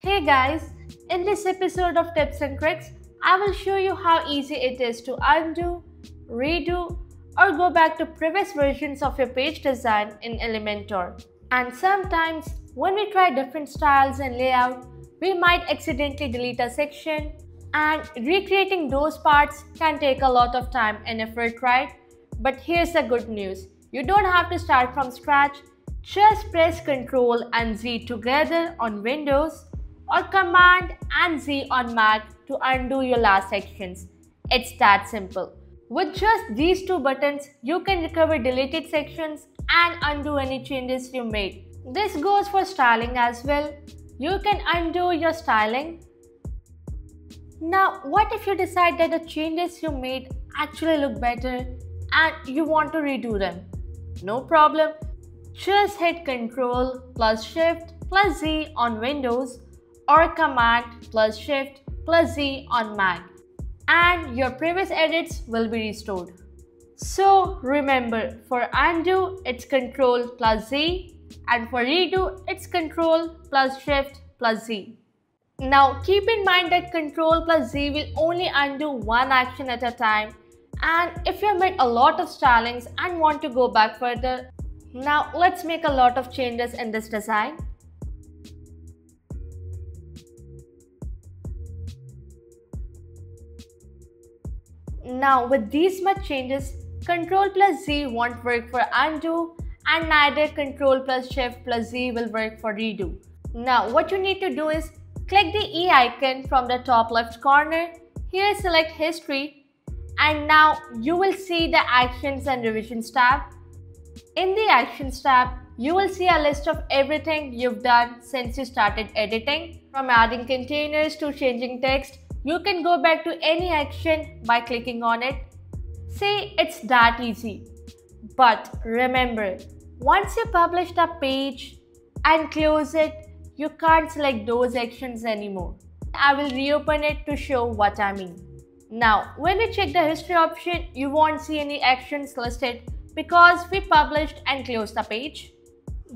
Hey guys, in this episode of Tips and Tricks, I will show you how easy it is to undo, redo, or go back to previous versions of your page design in Elementor. And sometimes, when we try different styles and layout, we might accidentally delete a section, and recreating those parts can take a lot of time and effort, right? But here's the good news. You don't have to start from scratch. Just press Ctrl and Z together on Windows or Command and Z on Mac to undo your last sections. It's that simple. With just these two buttons, you can recover deleted sections and undo any changes you made. This goes for styling as well. You can undo your styling. Now, what if you decide that the changes you made actually look better and you want to redo them? No problem. Just hit Ctrl plus Shift plus Z on Windows or Command plus Shift plus Z on Mac, and your previous edits will be restored. So remember, for undo it's Ctrl plus Z, and for redo it's Ctrl plus Shift plus Z. Now keep in mind that Ctrl plus Z will only undo one action at a time, and if you have made a lot of stylings and want to go back further, now let's make a lot of changes in this design. Now with these much changes, Ctrl plus Z won't work for undo, and neither Ctrl plus Shift plus Z will work for redo. Now what you need to do is click the E icon from the top left corner. Here select History, and now you will see the Actions and Revisions tab. In the Actions tab, you will see a list of everything you've done since you started editing. From adding containers to changing text, you can go back to any action by clicking on it. See, it's that easy. But remember, once you publish the page and close it, you can't select those actions anymore. I will reopen it to show what I mean. Now, when we check the history option, you won't see any actions listed because we published and closed the page.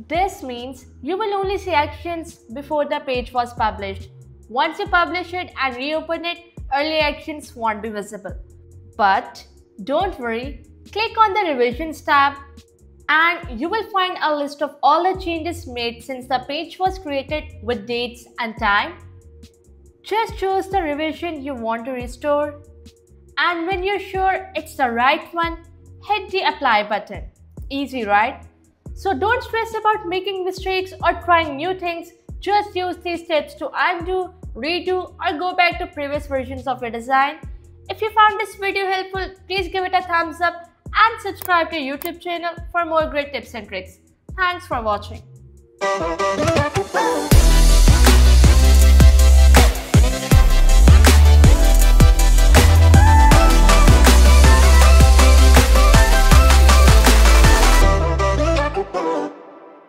This means you will only see actions before the page was published. Once you publish it and reopen it, early actions won't be visible. But don't worry, click on the Revisions tab and you will find a list of all the changes made since the page was created with dates and time. Just choose the revision you want to restore, and when you're sure it's the right one, hit the Apply button. Easy, right? So don't stress about making mistakes or trying new things. Just use these tips to undo, redo, or go back to previous versions of your design. If you found this video helpful, please give it a thumbs up and subscribe to our YouTube channel for more great tips and tricks. Thanks for watching.